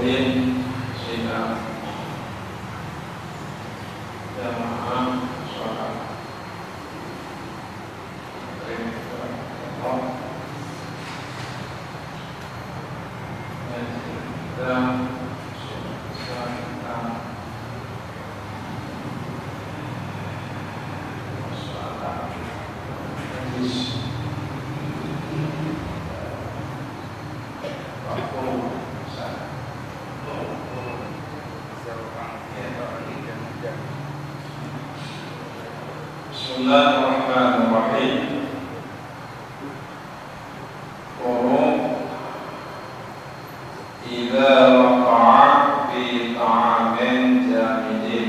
hadirin sidang jamaah sholat Bismillahirrahmanirrahim. Idza waqa'a fi ta'amin jamidin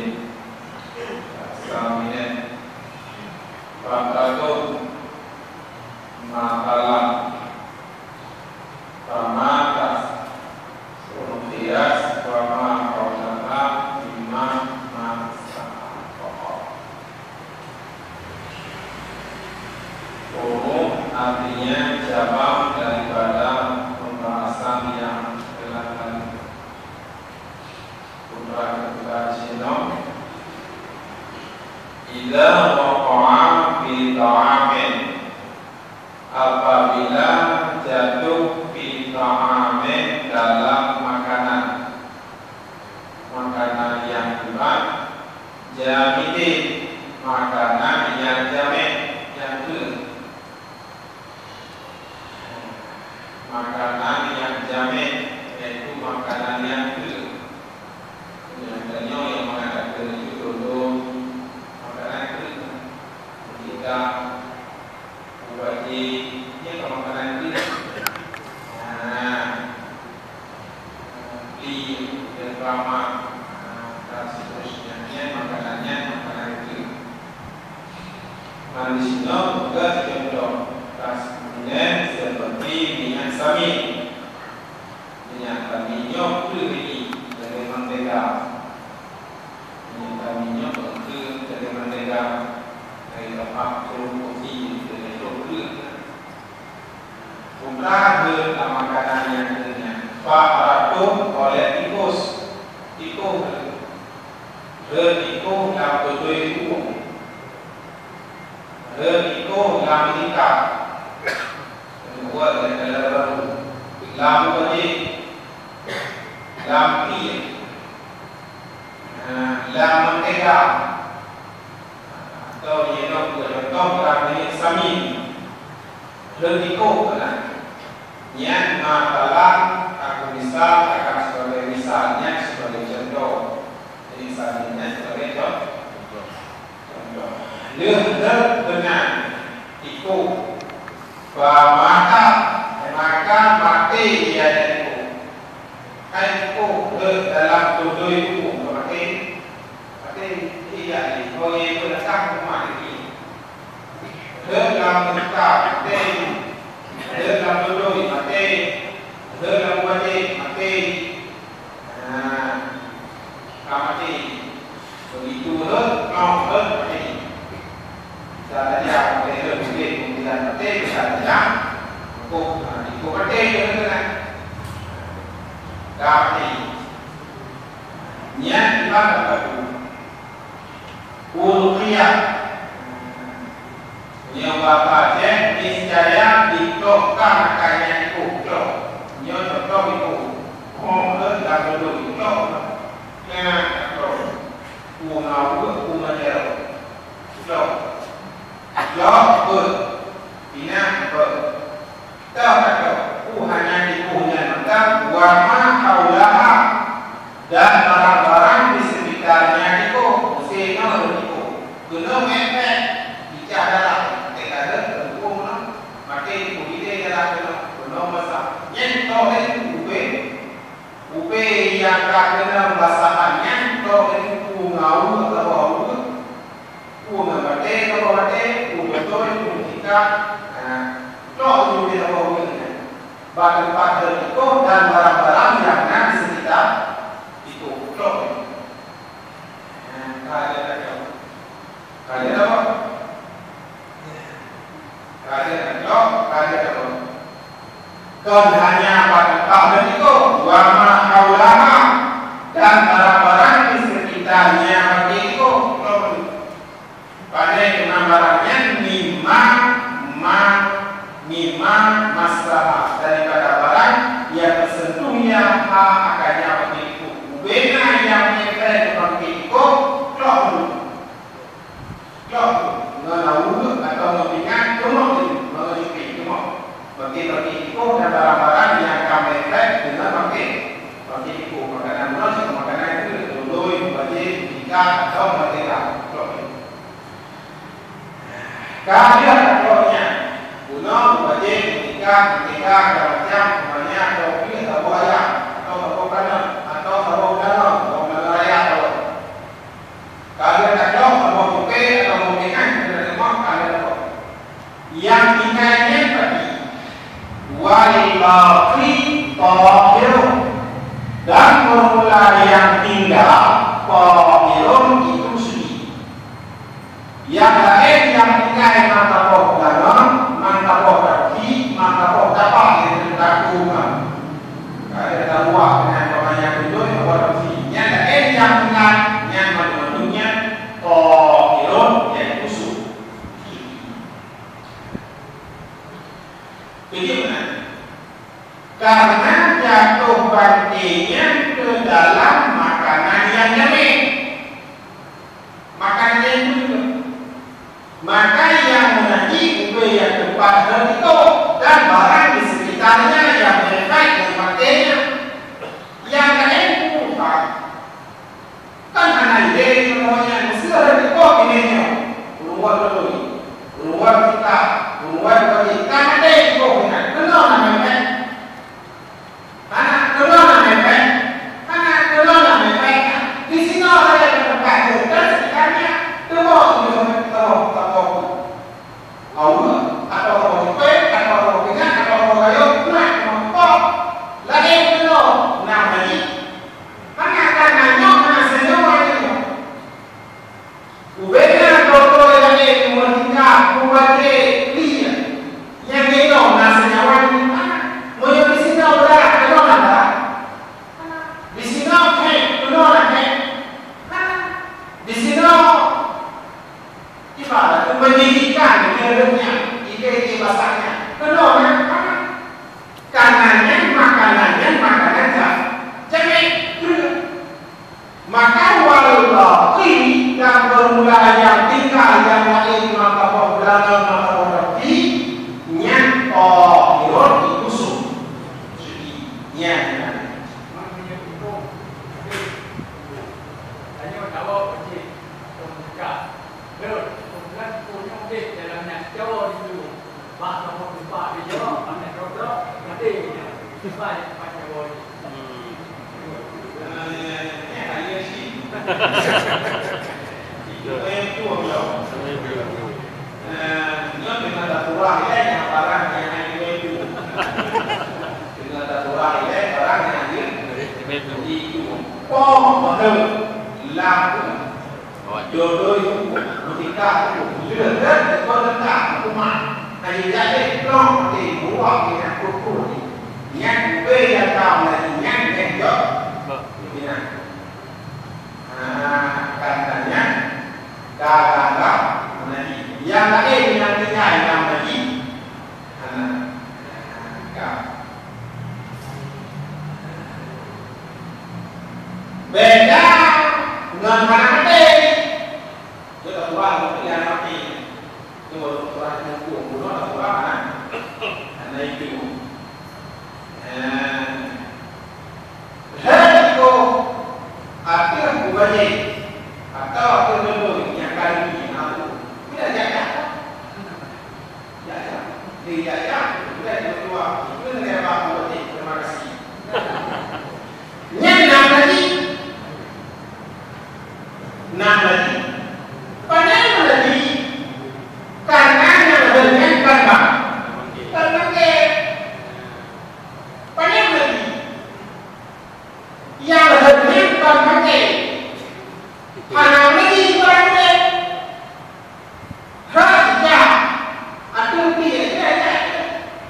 saminin fakatun makalah pamatas sunufias wama kaunaka imam masakokok. Artinya jawab daripada pembahasan yang putra Cina. Idza waqa'a fi ta'amin, apabila jatuh fi ta'amin dalam makanan yang berat, jamidin makanan yang jamid, yang berat, makanan yang jamid yaitu makanan yang berat. Yang mengatakan itu dulu makanan itu kita buatnya kalau makanan itu di drama dan seterusnya makanannya makanan itu. Di sini juga contoh kemudian seperti minyak sami, minyak minyak ini dari mentega. Minyak itu dari mentega, dari lemak kopi, dari yogurt. Bukan dalam makanan yang lainnya. Pak Ratu oleh tikus, tikus yang betul itu, yang nikah. Kedua adalah lam wajib, lam piyah. Lam mentega atau contoh kami sami letiko yang makalah aku akan sebagai misalnya sebagai contoh. Jadi misalnya sebagai contoh leh dengan tiko maka mati dia dari tiko kan tiko dalam tujuh itu iya, kalau itu datang rumah ini, dalam kita dalam dulu mati, dalam wajib mati, mati, begitu mati. Saya tanya, mungkin mati, saya tanya, aku mati juga kan? Mati, niat ibadah batu. Ulqiyah yang bapa je niscaya ditokkan kaya itu nyo tok itu kong dah dulu itu ya tok umau umajero tok ber bina ber tok hanya dipunya maka wa ma haulaha dan barang-barang di sekitarnya itu mesti guna mepet bicara tekada hukum mati kulit adalah guna masa yang tahu upe yang kena basahannya tahu ngau atau mate atau mate betul kita tahu juga tahu bahan-bahan itu dan barang-barang yang ada di sekitar itu tahu kalian apa? Kalian apa? Kan hanya pada itu wama haulaha Kaya contohnya, guna wajib ketika macam namanya topi atau ayam atau toko kanan atau toko dalam atau raya atau kalian tak tahu atau buke atau bukan dari mana kalian tahu. Yang ingatnya tadi wal baqi tahirun dan formula yang tinggal tahirun itu suci. Yang lain yang tinggal mantap dalam mantap kaki mantap dapat yang dilakukan. Ada dakwah dengan banyak itu yang berarti yang lain yang tinggal yang menunya tahirun yang usul. Bagaimana? Karena jatuh bantingnya ke dalam makanan yang jamin. Makanan yang itu. Maka yang menajis itu yang tempat itu dan barang di sekitarnya yang berkait memakainya. Yang lain bukan. Kan hanya ide semuanya mesti ada di kok ini. Keluar dulu. Keluar kita. Keluar bagi kita ada di kok ini. Kenal namanya. Anak keluar namanya. Anak keluar namanya. Di sini ada yang tempat dan sekitarnya. Terus Allah atau orang pek atau orang pingat atau orang kayu nak mampu lagi belum nak lagi mana akan nanya mana senyum lagi ubenya doktor lagi kemudian kuatnya dia yang itu nak senyawan mana mau di sini udah belum ada di sini belum ada di sini ibarat pendidikan ilmunya, ide bahasanya. Kedua, kanannya makanan jamin. Maka wallahi yang bermula yang tinggal yang lain maka belakang maka berarti nyan hirun diusuk. Jadi nyan. Hanya tahu macam buka. Betul. Jauh itu, bahasa mau lupa di Jawa, mana rodok, nanti banyak macam boleh. Ayah sih, itu yang tua belum. Dia dengan daturah yang barang yang itu, dengan daturah barang yang itu. Oh, betul, laku. Jodoh itu ketika lừa đất có tất cả của mà thầy ra đây lo thì muốn học thì là cuối cùng nhanh về là tàu là nhanh nhanh chốt như này cần nhanh càng lắm là gì yang lain yang tinggal yang lagi beda dengan mana tadi kita buat yang mati nhưng mà orang yang của nó là quá mà này kiểu hết cô akhir bukannya atau akhir dulu yang kali ini aku tidak jaga di jaga kita berdua itu negara apa ini terima kasih yang enam lagi padahal lagi karena yang dengan kata karena ke padahal lagi yang dengan karena ke anak lagi berarti raja atau dia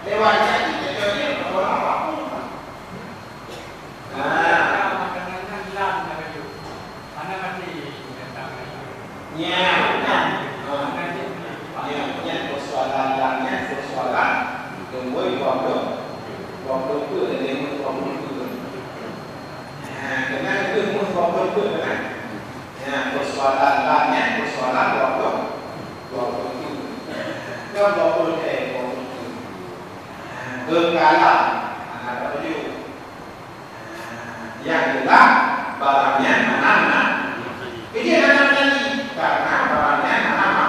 lewat jadi jadi orang apa makanan hilang itu mana mati ya persoalan kemudian waktu itu ada waktu itu karena itu waktu itu kan persoalan lainnya persoalan waktu itu kan waktu itu berkala apa itu yang jelas barangnya mana ini ada lagi karena barangnya mana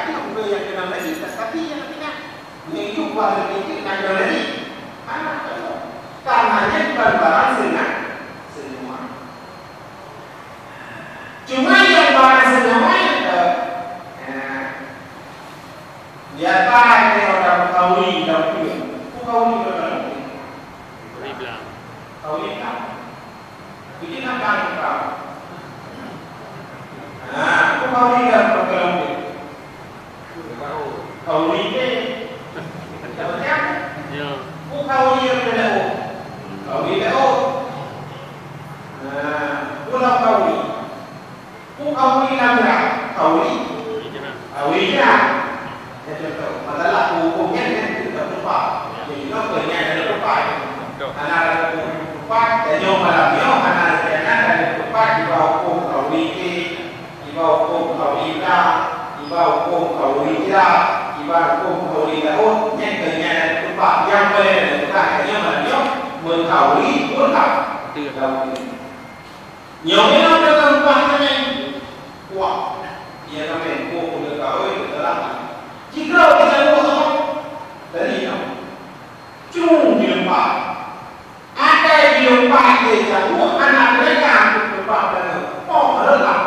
itu bukan yang kenal lagi, tetapi yang tidak. Yang itu bukan lebih kenal lagi. Karenanya bukan barang semua. Cuma yang barang semua dia tahu yang orang kauli dalam film. Kauli dalam film. Kauli bilang. Ini nak kau. Kauli dalam film. Kauli ni. Tahu tak? Ya. Kauli yang berlaku. Kauli dah. Pulau kauli. Kauli lama. Kauli. Kauli dah. Masalah hukumnya kan tidak tepat. Jadi nó kerja ada tepat. Karena ada tepat, jadi malamnya karena ada tepat di bawah hukum kauli ke, di bawah hukum kauli dah, di bawah hukum kauli dah, di bawah hukum kauli dah. Yang kerja ada tepat yang boleh tepat. Jadi malamnya mengkauli pun tak. Nhiều cái nó có tâm quan cho nên quả dia nó mình cô được kauli được làm. Jika kita buat dari itu, cuma di tempat, ada di tempat dia buat anak mereka tempat dan orang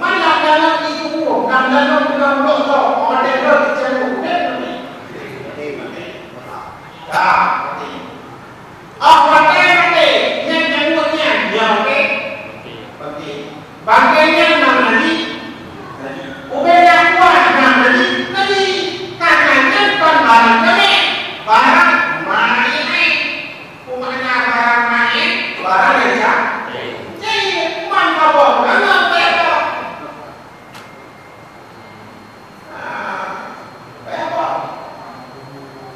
mana dalam itu dan dalam dalam dosa ada bercerai apa mati yang kemudian yang bagiannya nama ni ubeda kuat nama ni tadi katanya bukan barang kami barang main umumnya barang main barang aja jadi mana bawa mana berapa berapa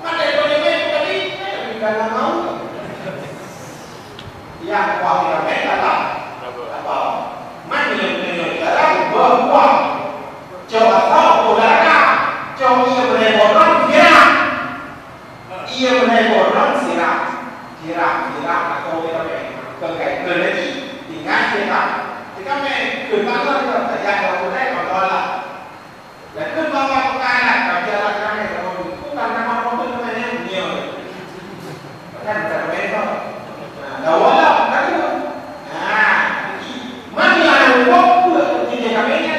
mana boleh tadi kalau mau yang kuat yang mereka tak apa mana yang dalam berbuat coba tahu saudara coba ia meneborong siram ia meneborong siram atau terkait kerja tinggal siram jika kembali ke kerja kalau boleh kontrol lah dan kembali ke kanan kerja lah kami kalau bukan nama orang tu namanya dunia kan terbentuk dawalah kan mana yang buat ini kami ni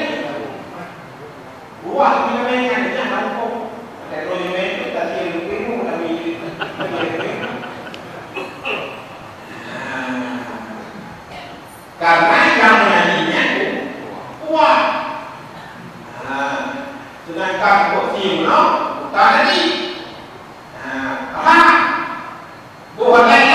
buat ini kami ni ada mampu ada proyek kita sih ilmu kami karena yang menyanyinya kuat sedangkan buat timno tadi buat lagi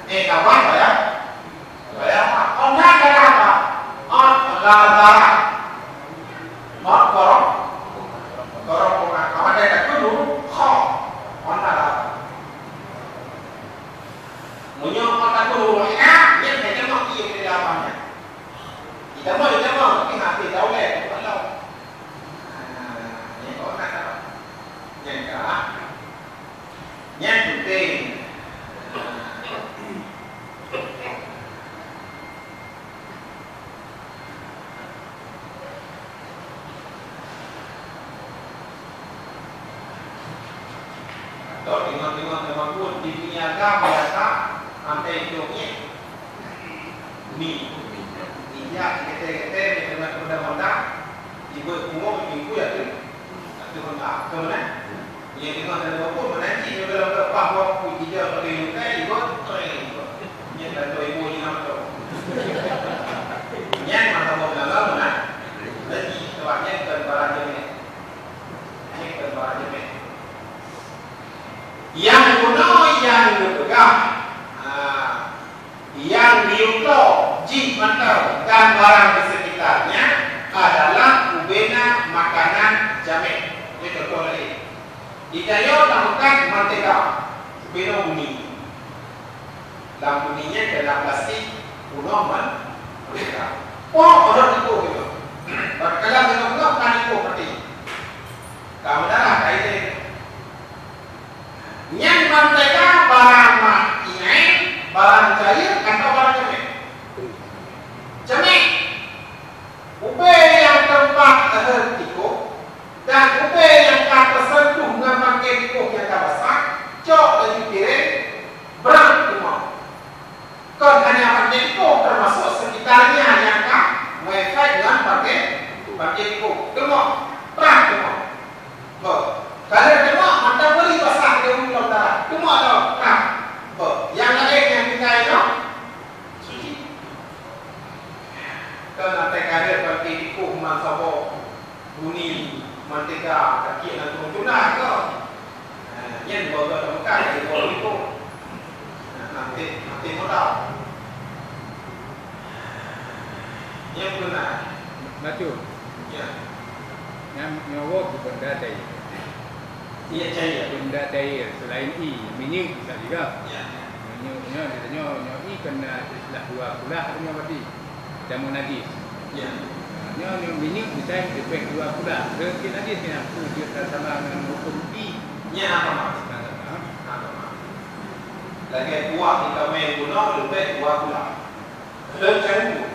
kawan saya. Saya orang kata apa? Orang kata orang korong orang kawan saya tu dulu kau orang kata. Munyok kata tu dulu yang saya nak ia di dalamnya. Tidak mau tapi hati tahu leh kalau. Ini orang kata. Yang kah? Yang penting. Kalau tengok pun di dunia agama biasa sampai hidupnya ni dia kita dengan mudah-mudah ibu umum ibu ya tu mana kemana yang tengok dalam buku menanti dia dalam bahawa puji dia pada ibu ibu yang dah ibu ni nama tu yang mana mau dalam mana lagi sebabnya barang ini barang ini yang kuno yang dipegang yang diukur jika dan barang di sekitarnya adalah ubena makanan jamin. Itu contoh lagi. Dijayo tambahkan mentega ubena uni. Dalam uninya dalam plastik kuno mentega. Oh orang itu gitu. Berkala dengan kuno kan itu seperti. Kamu dah kaitnya. Yang mentega barang ini barang cair atau barang jamin? Jamin. Ube yang tempat tiko dan ube yang tak tersentuh dengan pakai tiko yang tak besar, cok lagi kiri, berang cuma. Kau hanya pakai tiko termasuk sekitarnya yang tak mengefek dengan pakai tiko. Cuma, berang cuma. Kalau cuma, mata beri besar dia ulang darah. Cuma ada, yang lain yang kita itu suci. Kalau mereka ada pakai tiko mansabo bunyi mentega kaki dan tuna ke, yang bawa tempat di bawah tiko. Nanti modal. Yang benar. Betul. Ya. Yang nyawa benda cair. Iya cair. Benda cair selain minyak bisa juga. Ya. Nyo i kena istilah dua kulah punya berarti jamu najis. Ya. Nyo minyak bisa efek dua kulah. Mungkin najis ni aku dia sama dengan hukum i. Nya apa? Lagi buah kita main guna lebih buah pula. Lencang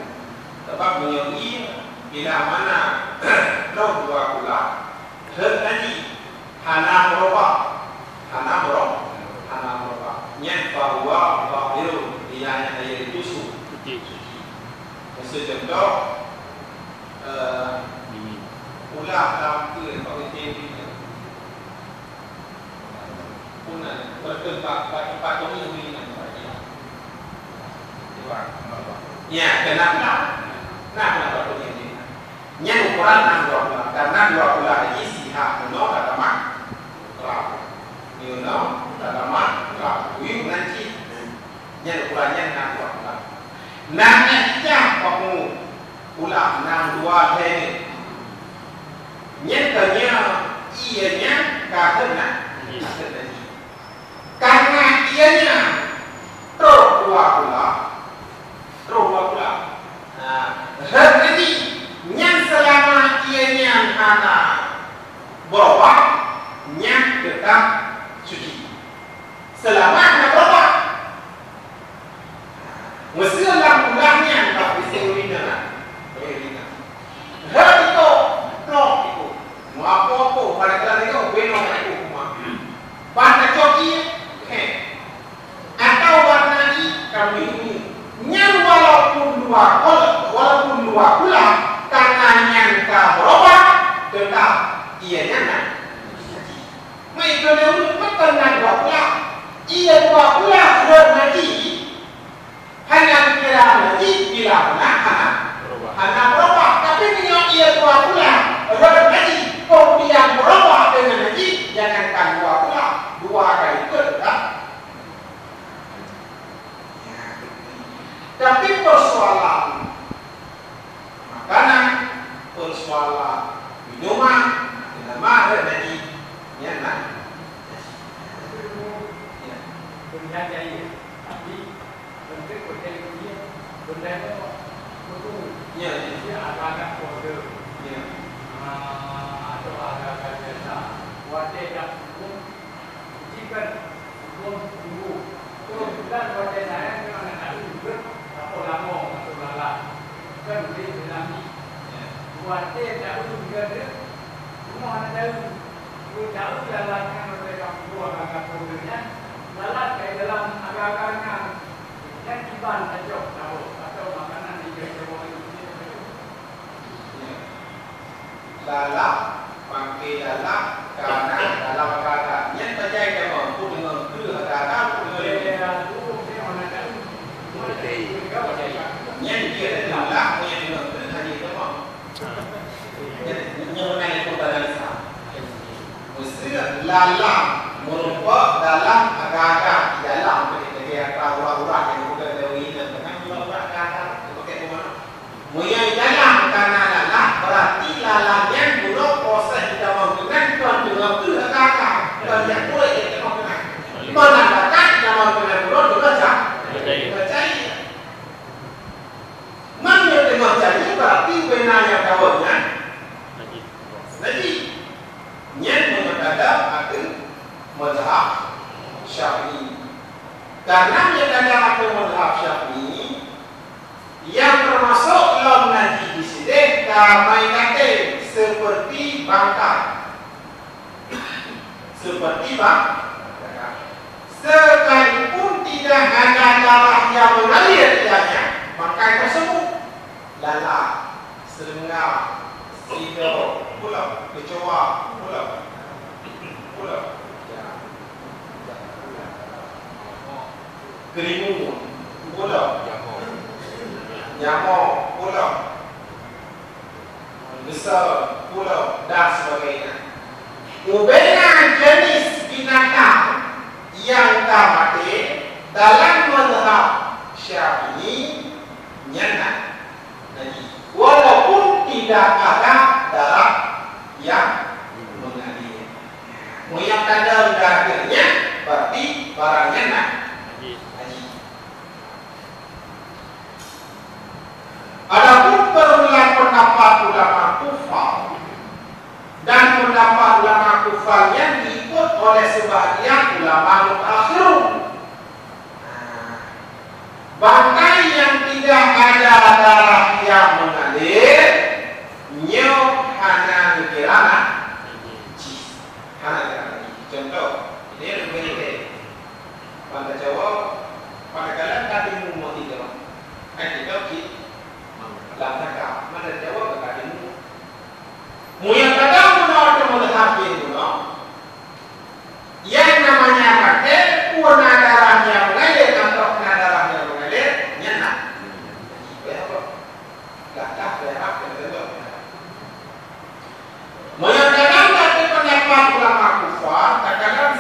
sebab minyak i bila mana roh buah pula. Tadi hana merubah. Yang bahwa bahwa dia air itu suci. Contoh, ulah dalam tu kalau kita punan bertempat ini ya kenapa? Kenapa begini? Yang ukuran 6 karena 2 ini sihat menolak kata mak. Nanti yang ukurannya 6 Naknya kamu ulang 6 ini nyatanya ianya karena ianya terus 2 jadi yang selama ianya karena bawah yang tetap suci selama nak berapa mesti dalam ulangnya tak bisa urina hal itu blok itu mau apa pada kali itu benar itu cuma warna coki atau warna ini kami ini yang walaupun dua pula karena yang tak berapa tetap ianya nak mai kalau makan dua pula ia 2 pula berarti hanya kira nanti bila hanya berapa tapi minyak ia 2 pula berarti kemudian berapa dengan nanti jangankan 2 pula 2 kali itu adalah Tapi persoalan makanan, persoalan minuman, nama ada lagi yang nak. Benda jaya, tapi benda hotel ini benda itu betul. Ya, dia agak order. ya. Atau agak jasa. Wadah yang pun jika pun ibu. Kalau bukan wadah saya memang ada juga. Apa lama atau lala. Kan dia berani. Wadah yang pun juga dia. Rumah ada jauh jalannya mereka buat agak ordernya. Lalat kayak dalam agak-agaknya yang tiban saja atau makanan di bawah itu. Lalat, pakai lalat karena dalam keadaan yang terjadi mampu dengan keadaan pun dengan yang dia lalat yang dengan hanya itu mah. Yang mana itu balance? Mesti lalat merupakan dalam agak-agak dalam ketika orang-orang yang bukan dari dan dengan orang agak seperti mana? Mungkin dalam karena lalat berarti lalatnya buruk proses tidak menggunakan dengan agak-agak dan yang boleh kita menggunakan. Menandakan tidak menggunakan buruk juga percaya. Mana dengan jadi berarti benar yang kawannya lagi yang mengatakan ada mazhab Syafi'i. Karena yang ada mazhab Syafi'i yang termasuk dalam nanti di sini kami kata seperti bangkai, seperti bangkai. Sekalipun tidak ada darah yang mengalir padanya, bangkai tersebut lalat, serangga, sidau, pulau, kecoa, pulau. Kerimun, pulau, nyamuk, pulau, besar, pulau, dan sebagainya. Ubena jenis binatang yang tak mati dalam mazhab Syafi'i nyata. Jadi, walaupun tidak ada darah yang mengalir, yang tanda akhirnya berarti barangnya nak. Adapun perulang pendapat ulama kufar dan pendapat ulama kufar yang diikut oleh sebagian ulama mutakhirun, bangkai yang tidak ada darah yang mengalir nyo hana dikirana hana contoh ini begini pada Jawa pada kalian tadi mau tidur kita langkah mana Jawa berkali yang kadang menolak mazhab itu yang namanya pakai warna darahnya mengalir atau warna darahnya mengalir nyana berapa langkah berapa betul yang kadang tapi pendapat ulama kufar kadang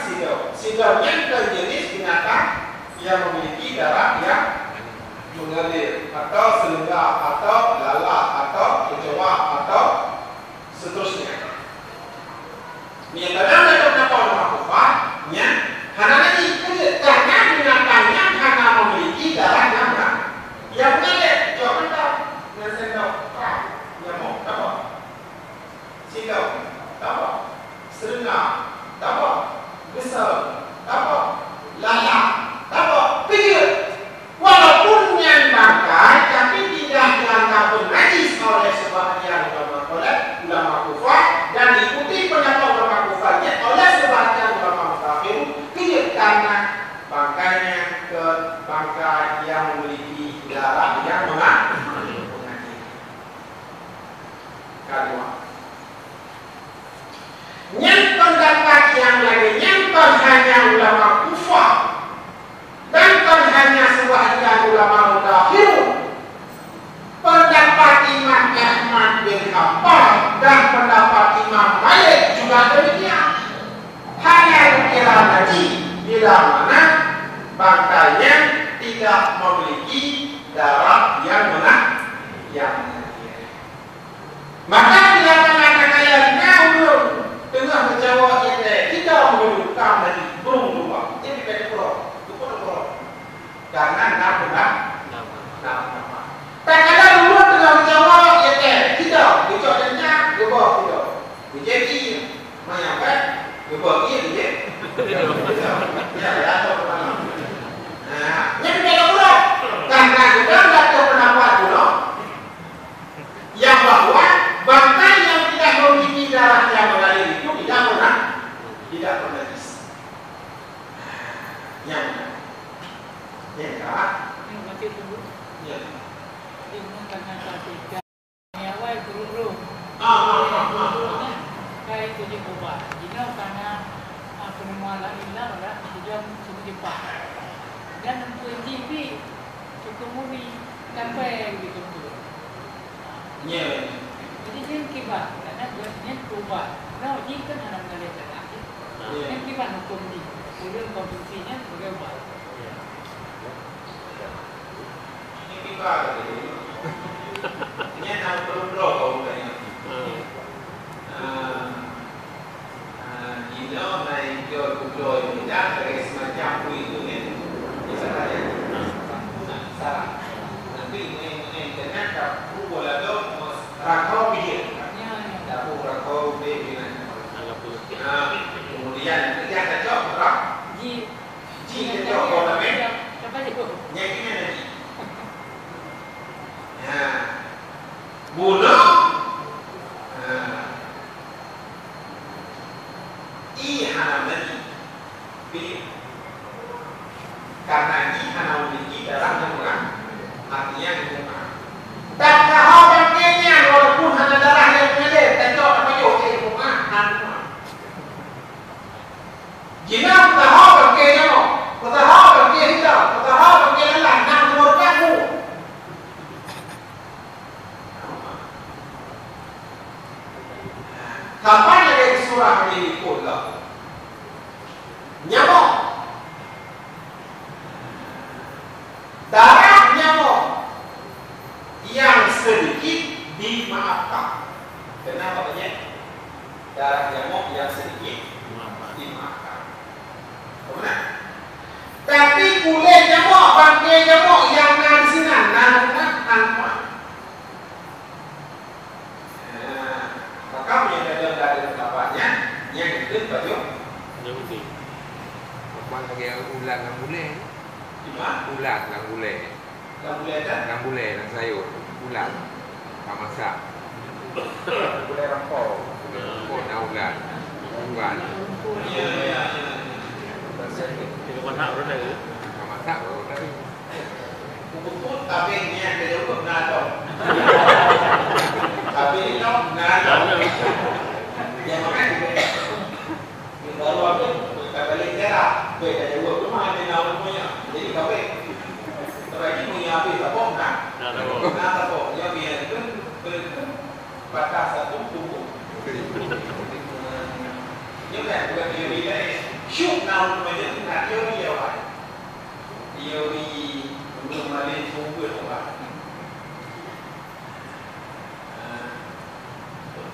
sidau yang jenis binatang yang memiliki darah yang mengalir atau serangga atau lalat atau kecoa atau seterusnya. Yang kadang ada beberapa ulama kufarnya hanya lagi karena binatangnya hanya memiliki darah yang mengalir. Jangan tahu yang sendok, nyamuk, apa? Sidau, apa? Serangga, apa? Besar, apa? Lalat, apa? Pikir. Walaupun yang bangkai, tapi tidak dianggap najis oleh sebagian ulama kufar dan diikuti pendapat ulama kufarnya oleh sebagian ulama mutakhir, karena bangkainya ke bangkai yang memiliki darah yang mengalir. Kedua, yang pendapat yang lain yang hanya ulama kufar dan hanya sebagian ulama mutakhir, pendapat Imam Ahmad bin Hanbal dan pendapat Imam Malik juga demikian. Hanya dikira lagi bila mana bangkainya tidak memiliki darah yang mana? Yang mengalir. Maka bila kata ayat naulun tengah menjawab ayat kita menunjukkan dari burung dua. Jadi pada pulau, itu pulau. Karena nama. Tak ada dulu tengah menjawab ayat kita. Kita dengar, kita kita. Jadi mana kan? Kita dia. Ya, atau mana? Nah, jadi pada pulau. Karena kita ada pendapat dulu yang bahwa bangkai yang tidak memiliki darah yang mengalir itu tidak pernah najis. Yang masih tunggu. Ya. Ini karena tiga awal dulu. Kayak itu diubah. Ini karena penemuan ilah adalah sejam seperti dan untuk TV kemudian sampai gitu tu. Ya. Jadi dia kibat karena dia ubah. Nah, ini kan anak mengalir darah. Dia kibat hukum ni. Kemudian konsumsinya berubah. Ini kibat tu. Ini nak perlu kau tanya. Ini naik ke kudo ini dah dari semacam itu ni. Bisa tanya. Salah. Nanti ini ternyata bukan ada rakau dia. Tak rakau dia. Kemudian kita cakap berapa? Ji kita cakap berapa? Siapa itu? Yang ini lagi. Ya. Bunuh. Ihana lagi. Karena ihana memiliki darah yang murah, artinya murah. Dan kalau bankainya walaupun hanya darah yang mengalir, tentu apa yang jadi murah, murah. Jika tahu bankainya mau, tahu bangkai hitam, tahu bangkai lelah, nak murkaku. Kapan ada surah ini pula? Nyamuk. Darah nyamuk yang sedikit dimaafkan. Kenapa banyak? Darah nyamuk yang sedikit dimaafkan. Benar? Tapi kulit nyamuk, bangkai nyamuk yang ada di sini, tanpa. Maka menyatakan dari pendapatnya yang itu baju. Bang pakai ulat dengan gulai. Gimana? Ulat dengan gulai. Gulai kan? Dengan gulai dan sayur. Ulat. Tak masak. Gulai rampau. Pun nak ulat. Bukan. Ya. Kita kan hak orang ni. Tak masak baru tadi. Pupuk tapi ni ada juga nado. Tapi ini nado. Yang makan kita baru kata lengkap. Beda juga rumah ada nama punya. Jadi kape. Terakhir punya api apa nak? Nak apa? Yang biar itu batas satu tubuh. Như vậy bukan teori đây. Syuk nào mà những hạt teori nhiều vậy? Teori belum ada sumber apa?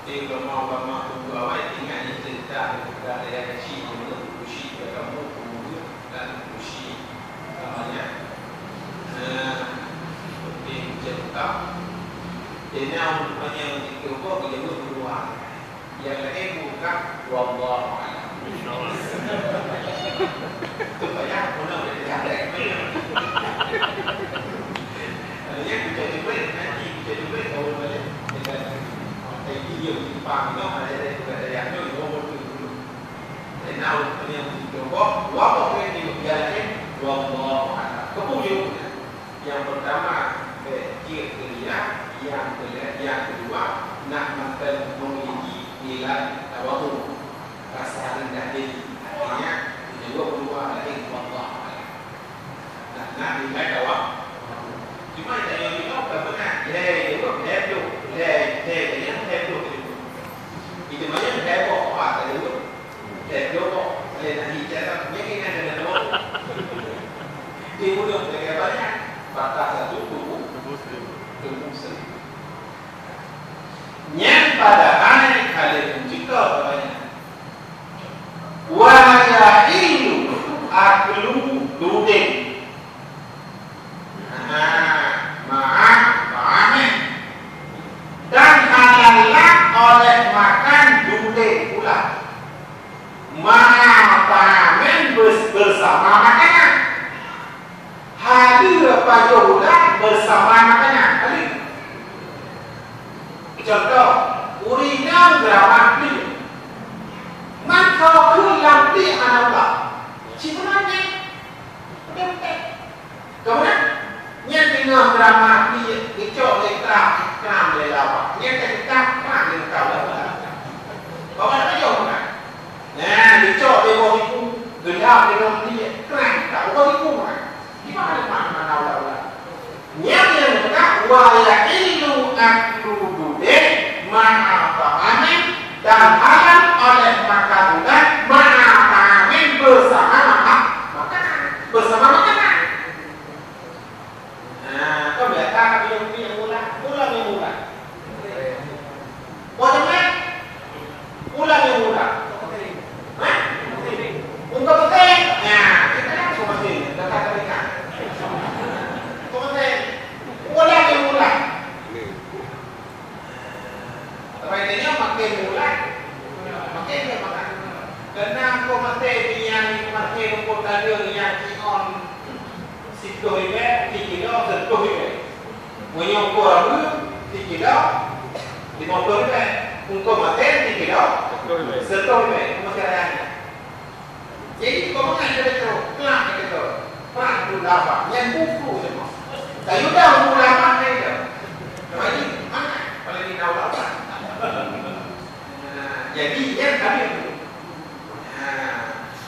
Seperti lama-lama tunggu awal tinggal ni cerita dari yang kecil dulu, usi kamu tunggu dan usi namanya. Seperti cerita. Jadi yang banyak kita kerja berdua. Yang lain bukan wallahu a'lam. Itu banyak guna berjalan. Yang kita cuba nanti kita cuba tahu balik dengan video di pang itu ada yang itu nomor dulu. Dan now yang kita buat apa yang dijalankan wallahu a'lam. Kemudian yang pertama kriteria, yang kedua nak memiliki nilai tawadhu, rasa rendah diri. Artinya kedua kedua lagi wallah. Nah nilai tawadhu. Cuma yang ini apa benar? Itu itu itu macam heboh apa tadi itu? Heboh. Nanti cara mungkin ada nama. Di mulut mereka banyak batas satu muslim. Yang padahal kalian mencipta katanya. Wa yahilu aklu dudin. Maaf. Dan halal oleh makan dudin pula. Maaf bersama makanan. Hadir pada bulan bersama makanan. Hadir. Contoh, urinam drama ni. Maka ulang di anak sebenarnya tempat. Kemudian yang tengah drama ni dicok letra kram le lawa. Yang tengah kram le kau lawa. Bawa nak jauh kan? Nah, dicok le bawah itu gelap dengan dia kram tak bawah itu kan? Gimana mana lawa? Yang tengah wala ilu aklu dude ma'afamin dan halal oleh makanan ma'afamin bersama makanan bersama makanan. Nah, kau biasa kau yang mula yang mula. Boleh? Ulang yang mula. Hah? Untuk betul? Nah, kita nak semua sini. Dekat mereka. Kemudian ulang yang mula. Sebenarnya makin mula, makin dia makan. Karena kau mati yang mati rumput tadi yang on situ ini, 3 kilo, 10 kilo. Menyong kurang 3 kilo, 50 kilo. Untuk mati 3 kilo, 10 kilo. Mesti ada. Jadi kau mengajar itu, kelak itu, kelak itu dapat. Yang buku semua. Kayu dah mula mana itu? Lagi mana? Kalau kita tahu dapat. Jadi yang kami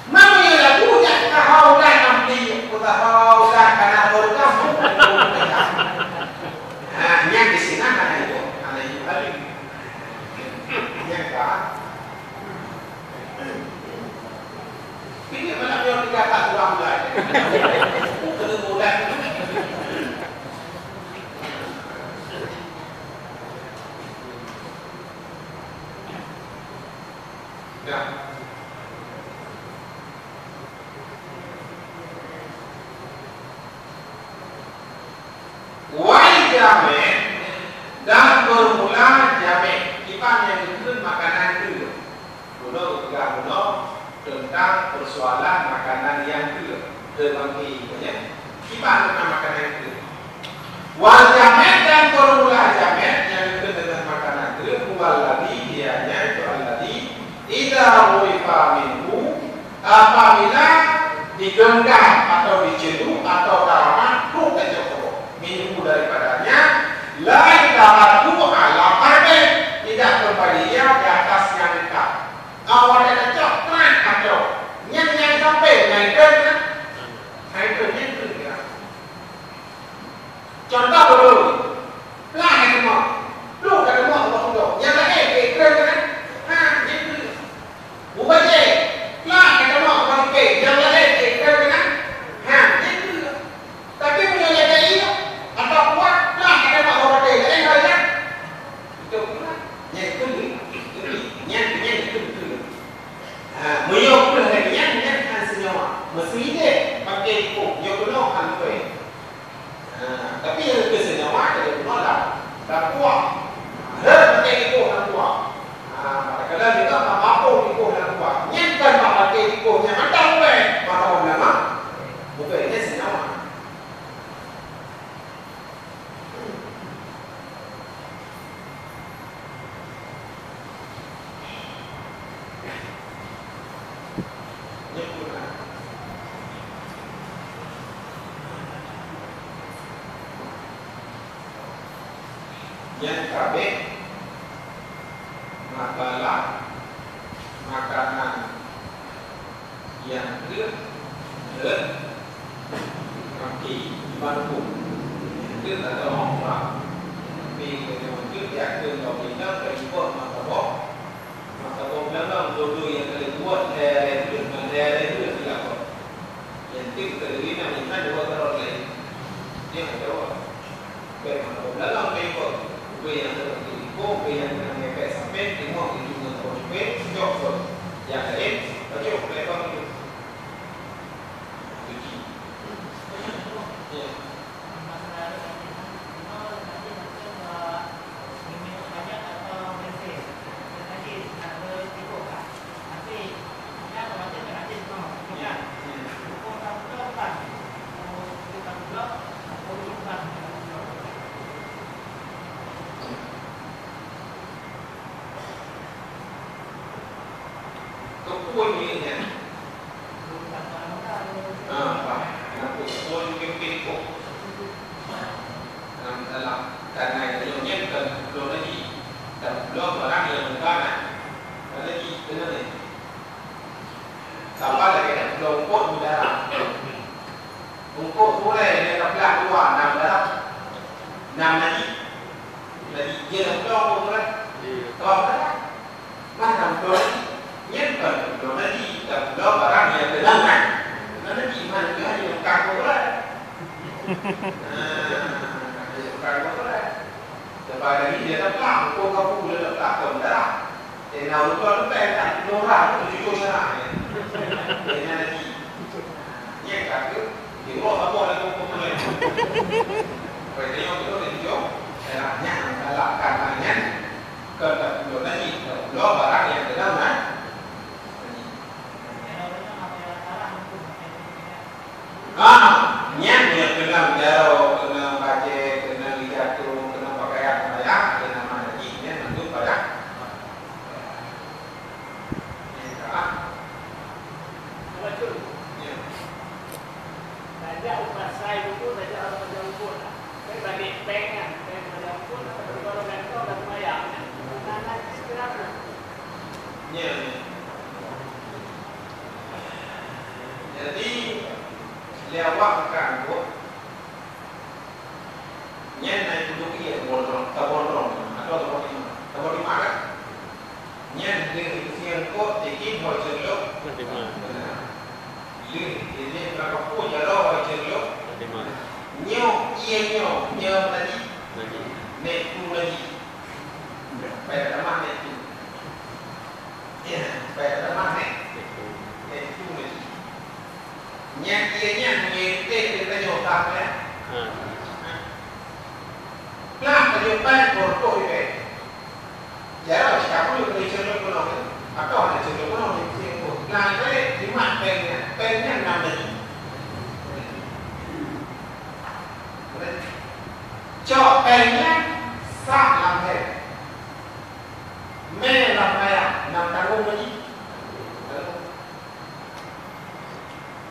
mana yang lagu yang tahu dah nanti kita tahu dah karena berkamu yang di sini ada itu balik yang kah ini mana yang dikata ulang lagi kena mudah. Ya. Wal jamin dan bermula jamin iman yang dikut makanan itu. Dulu tentang persoalan makanan yang itu terbangki punya iman tentang makanan itu. Wal jamin dan bermula jamin yang dikut dengan makanan itu bukan lagi dianya itu alladhi idza urifa minhu apabila digenggam atau dicelup atau darah tuh kejauh minhu daripadanya la idaratu ala arbe tidak kembali dia di atas yang dekat awal ada cok tren atau yang sampai naikkan naikkan ya contoh dulu lah yang semua lu kata mau Allah yang lain keren kan Ubaje, lah kita mau pakai yang lain kerana, itu. Tapi punya jaga ini, atau kuat, lah kita mau pakai lain saja. Itu pula, yang itu. Muyok pula lagi yang senyawa. Mesti dia pakai ikut, yang penuh hantu. Tapi yang ke senyawa ada penuh dah kuat. Ada pakai ikut hantu. Kadang-kadang kita tak mampu ikut dan kuat. Nyatakan tak pakai ikut yang ada boleh. Maka ulama bukan ini senyawa. Yang kabeh masalah makanan yang kaki bangku itu ada orang tapi kalau itu dia kalau kita ikut maka dalam dulu yang terbuat dari itu tidak apa yang itu terdiri dari dua teror lain dia ada dalam yang efek sampai tengok itu dengan konjugate jok pun yang lain jok lepas itu uji ya pun ni kan pun keping kok dalam karena itu nya kan belum lagi dan belum orang yang mengana lagi benar ni sampai lagi kan belum kok udara untuk mulai dia nak keluar 6 darah 6 lagi dia nak keluar pun kalau mana betul nhất cần nó đi tập đó và ra nhiều từ lâu này nó chỉ mà nó nhiều càng cố đấy càng cố đấy rồi bài này thì nó làm cô cao phụ lên tập làm cầm đã để nào lúc đó nó bèn đặt nó làm nó chỉ cho nó lại để nhà này gì nhẹ cả cứ tiếng lo nó bỏ lên không lên vậy thì ông nó đến chỗ để làm nhẹ là làm càng là nhẹ cần tập nó gì đó và ra nhiều từ lâu này nyat dia kena jauh, kena baca, kena lihat tu, kena pakaian banyak, kena mana lagi, dia tentu pada. Betul. Saja upas saya itu saja orang macam pun. Saya bagi pengen, macam pun kalau mentor dan mayang, anak istirahat. Ya. Jadi lewat kantor nyen naik duduk ia bolong atau tabon lima kan nyen dengan siang ko tikin hoi jerlo ini berapa pun jalo hoi jerlo nyo tadi nek tu lagi pada teman nek tu ya pada teman nek tu lagi nhạc kia nhạc nghe tên thì ta nhổ tạp đấy làm ta nhổ tay của tôi về giá là chỉ có được người chơi được của nó à còn là chơi được của nó thì của làm cái thì mặt tên nhạc làm được cho tên nhạc sạc làm thế mẹ làm mẹ làm ta ôm cái gì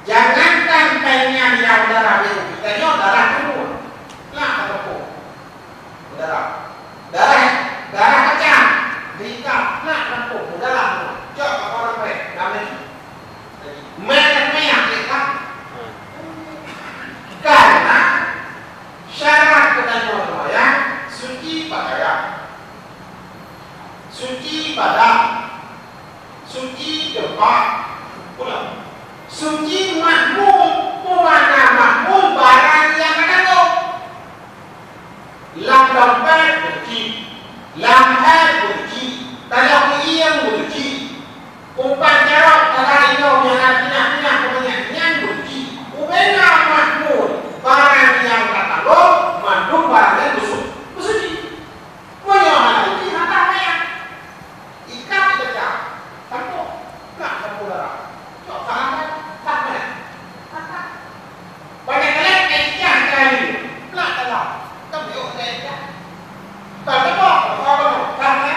jangan tempelnya di dalam darah itu. Kita nyot darah dulu. Lah kalau pun. Darah kacang. Dikap nak lempuk darah. Cok ke orang baik. Namanya. Merah kita. Karena syarat ketentuan yang suci pakaian. Suci badan. Suci tempat. Pulang. Suci makmum, pemana makmum barang yang ada tu. Lam dompet berci, lam hat berci, kalau iang berci, umpan jarok kalau ino yang pindah kebanyakan berci. Ubena makmum barang yang kata lo, makmum barang yang bersuci. Punya mana berci mata saya. Ikat kita tampuk, nak tampuk darah. Cok salah. Banyak kali encah kali, pelak dalam, tak boleh orang encah. Tak tengok, orang karena,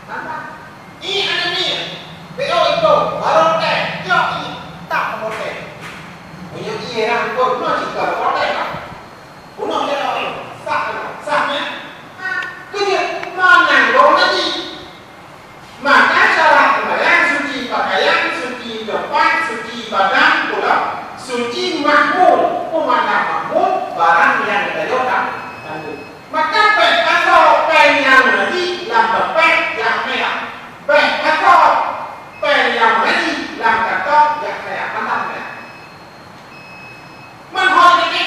nampak. Ini ada ni, beo itu, baru teh, jok ini, tak baru teh. Punya ia orang pun, punya jika baru teh lah. Punya dia orang, sahnya. Kerja mana orang lagi? Maka cara pembayaran suci pakaian, suci tempat, suci badan pula. Suci makmum, pemana makmum barang yang kita tanggung. Maka pek atau pen yang lagi lam pek yang merah, pek atau pen yang lagi lam katok yang merah pantasnya. Menghoi ini,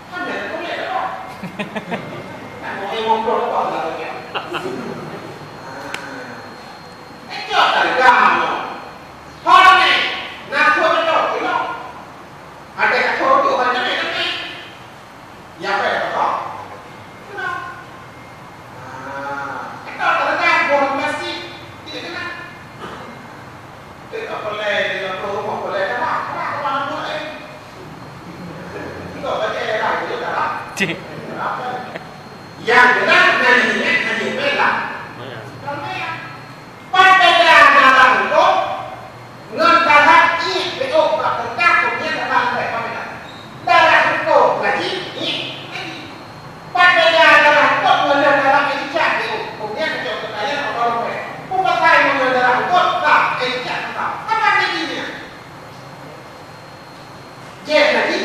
kan jadi boleh tak? Kan boleh yang ngobrol apa lah tu kan? Itu tergama. Orang ni nak buat apa? Kita ada kata tu macam ni tapi yang apa kata? Kita tergama buat masih tidak kena. Tidak boleh, tidak perlu boleh tak? Apa boleh? Kita baca dah, kita dah. Yang benar nantinya hanya bela. Berbeda dalam hukum, ngantara ini betul tentang hukumnya dalam berbeda. Dalam hukum lagi ini, berbeda dalam hukum dalam ijazah itu hukumnya kecil kecilnya atau lebih. Bukan saya dalam hukum tak ijazah tak. Apa artinya? Jadi lagi,